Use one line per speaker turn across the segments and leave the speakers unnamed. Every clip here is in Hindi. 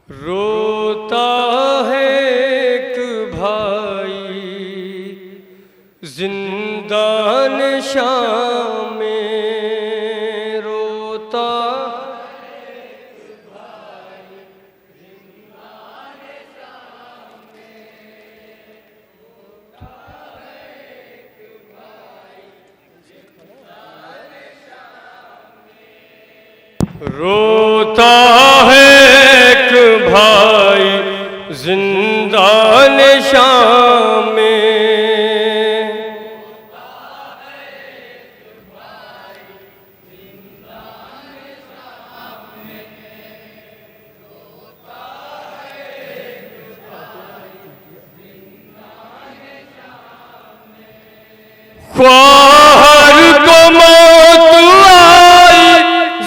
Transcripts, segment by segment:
रोता है एक भाई जिंदान शाम में, रोता है एक भाई जिंदान शाम में, रोता है एक भाई जिंदान शाम में, रोता है भाई जिंदान शाम में, ख्वार को मौत आई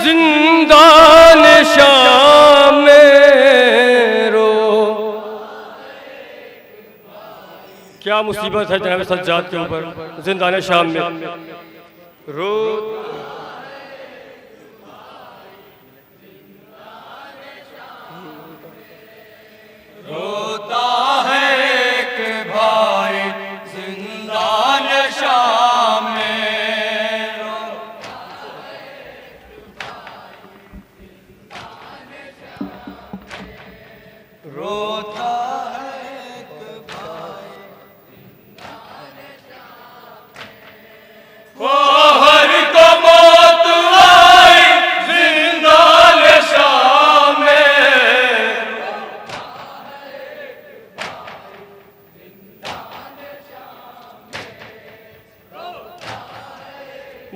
जिंदान शाम में, क्या मुसीबत है जनाब सज्जाद के ऊपर जिंदान शाम में। रो रोता है एक भाई जिंदान शाम में, रोता है एक भाई जिंदान शाम में, रोता ख्वार को मौत आई जिंदान शाम में,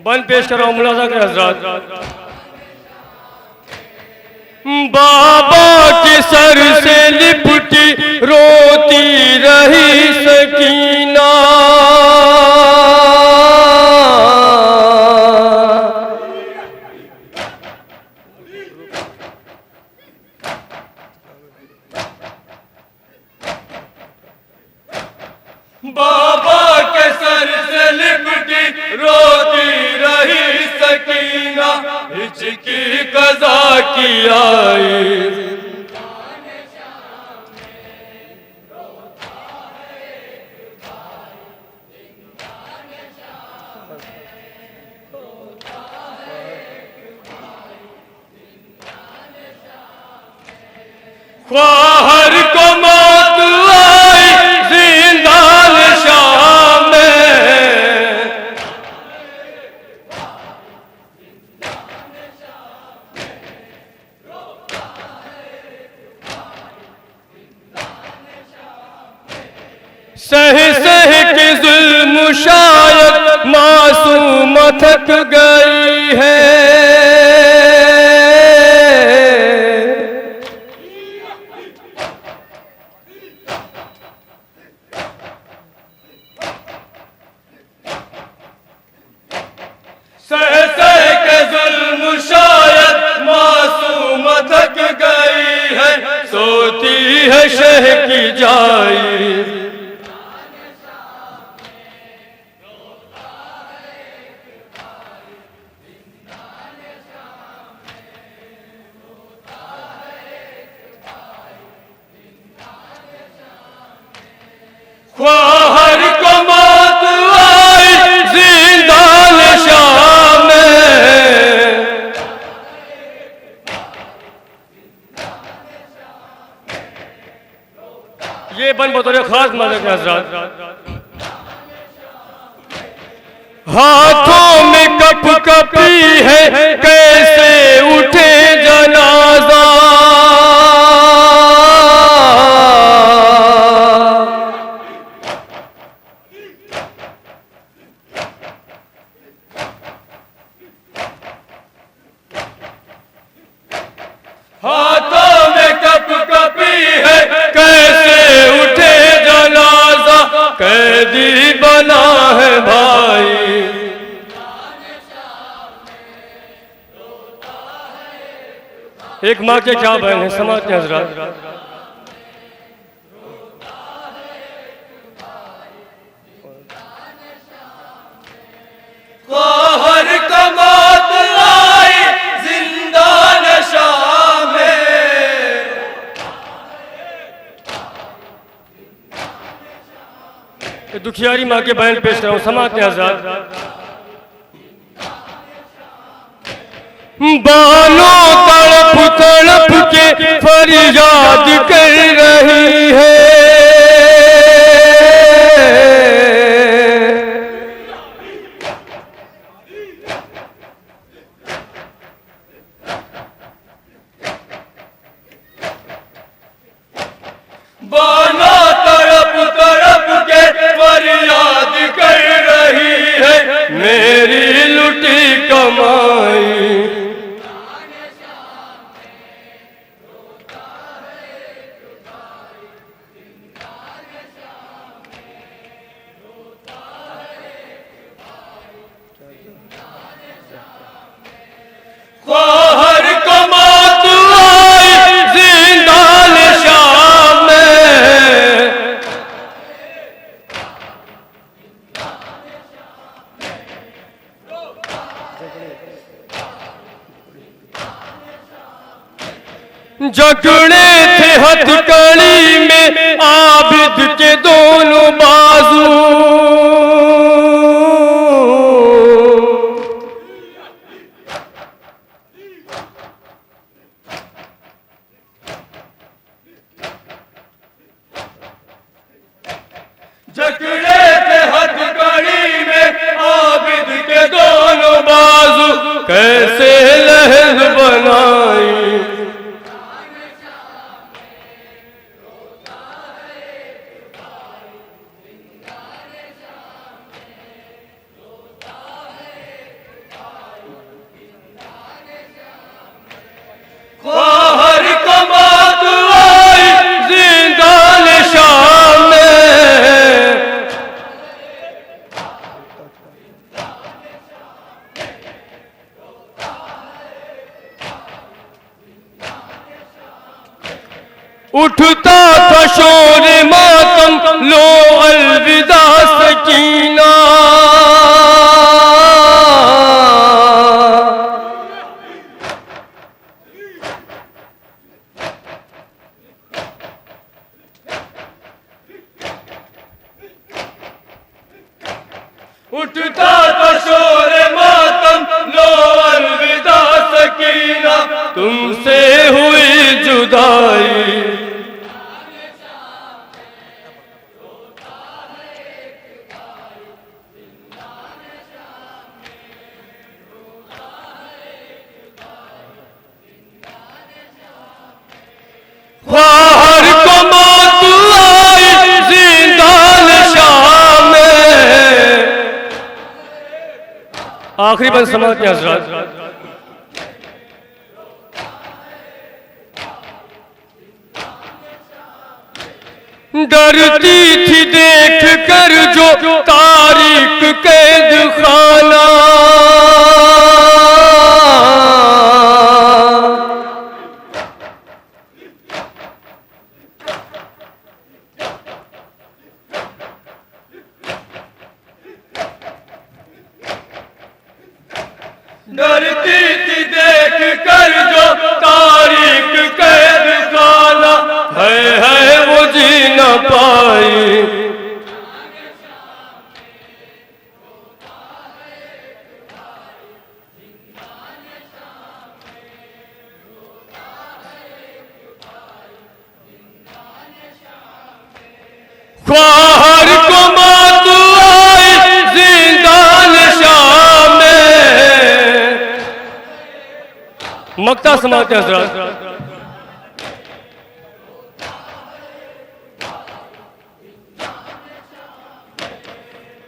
बंद पेश कर रहा हूं मुलाजा के हजरात। बाबा के सर से लिपटी रोती रही सकीना, बाबा के सर से लिपटी रोती रही सकीना, हिचकी कज़ा की आई ख्वार को मौत आई जिंदान शाम में, सह सह के जुल्म शायद मासूम थक गई है, सह सह के जुल्म शायद मासूम थक गई है, सोती है शह की जाई, ख्वार को मौत आई जिंदान शाम में, ये बन बतौर खास मदद के हजरात। हाथों में कप कपी है कैसे उठे जनाजा, हाथों में कप कपी है कैसे उठे जनाजा, कैदी बना है भाई एक माँ के क्या बहन है समाज के हजरात। ख्वार को मौत आई जिंदान शाम में, दुखियारी माँ के बयान पेश कर रहा हूँ, समाते हैं हज़रात। बालों तड़प तड़प के फरियाद कर रही है, बालों तड़प तड़प के फरियाद कर रही है, मेरी लुटी कमाई। ख्वाहर को मौत आई जिंदान शाम में, जकड़े थे हथकड़ी में आबिद के दोनों बाजू, जकड़े थे हथकड़ी में आबिद के दोनों बाजू, कैसे लहर बनाई। ख्वाहर को मौत आई जिंदान शाम में, उठता था शोर मातम, लो अलविदा सकीना। उठता था शोर मातम, लो अलविदा सकीना, तुमसे हुई जुदाई। ख्वाहर को मौत आई जिंदान शाम में। आखिरी बंद समात के हज़रात। डरती थी देख कर जो तारीख कैद खाना, डरती थी देख कर जो तारीख कैद खाना, है वो जी न पाई। ख्वाहर को मौत आई जिंदान शाम में। मक्ता समाते हज़रात।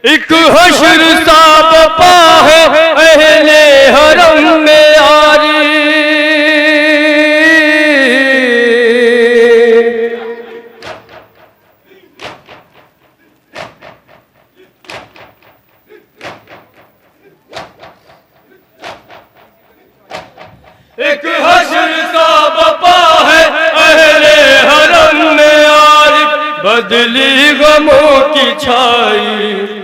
एक हश्र सा बपा है अहले हरम में यारी, एक हश्र सा बपा है अहले हरम में यारी, बदली गमों की छाई।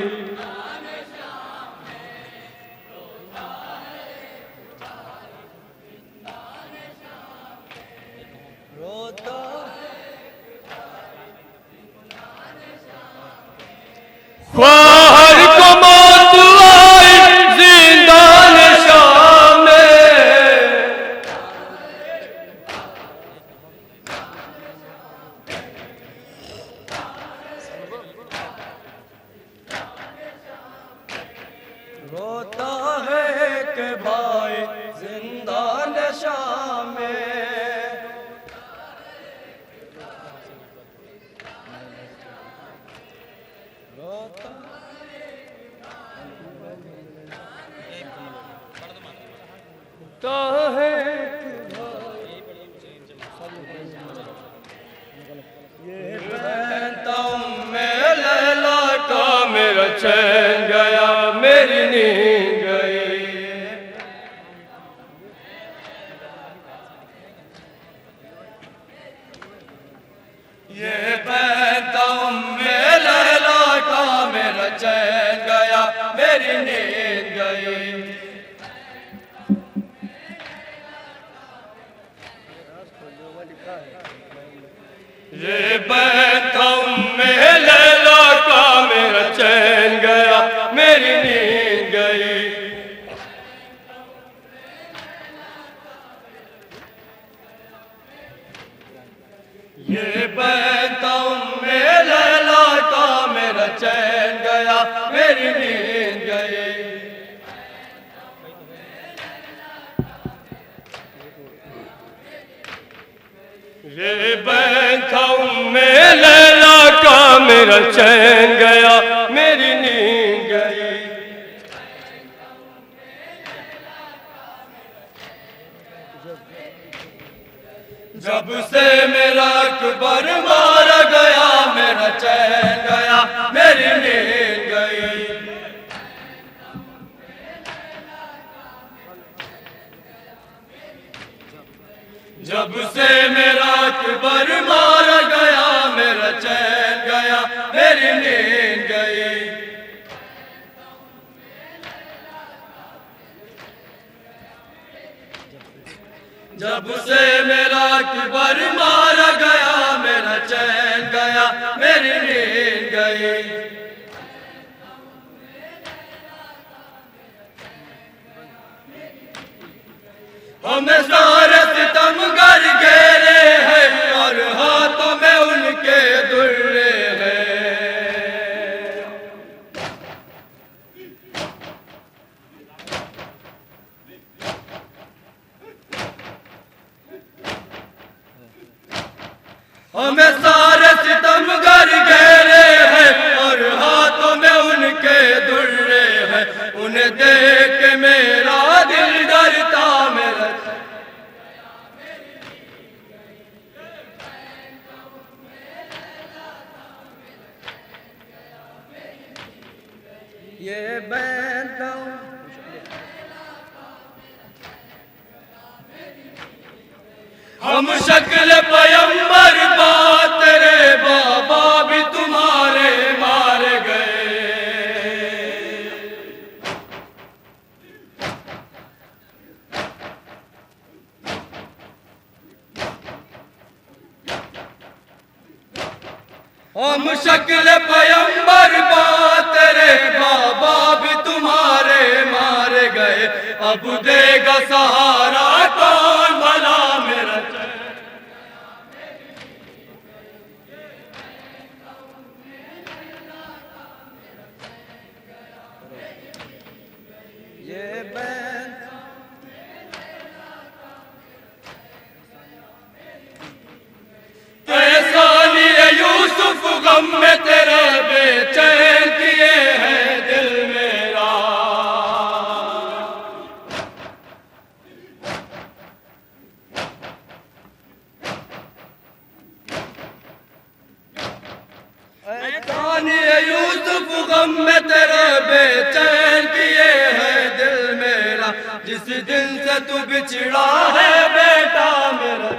में लैला का मेरा चैन गया, मेरी नींद गई। ये पैंता में लैला का मेरा चैन गया, मेरी नींद गई। ये पैंता में लैला का मेरा चैन गया, मेरी नींद गई। ये पैंता में लैला का मेरा चैन गया, मेरी नींद गई। ये पैंता में लैला का मेरा चैन गया, मेरी नींद गई। जब से मेरा अकबर मारा गया, मेरा चैन गया, मेरी नींद गई। जब से मेरा अकबर मारा गया, मेरा चैन गया, मेरी नींद गई। जब से मेरा अकबर मारा गया, मेरा चैन गया, मेरी नींद गई। हमें सारे सितमगर घेरे हैं और हाथों में उनके दुर्रे हैं। हमें सारे सितमगर घेरे हैं और हाथों में उनके दुर्रे हैं। उन्हें देख के मेरा दिल डरता, मेरा ये पैंता हम शक्ल पयंबर बात रे बाबा भी तुम्हारे मार गए। हम शक्ल पयंबर बात रे बाबा भी तुम्हारे मार गए। अब देगा सहारा कौन भला मेरा ये कैसा लिए यूसुफ गम में तेरा बेचैन किए हैं दिल मेरा। यूसुफ गम में तेरा बेचैन किए हैं दिल मेरा। जिस दिन से तू बिछड़ा है बेटा मेरा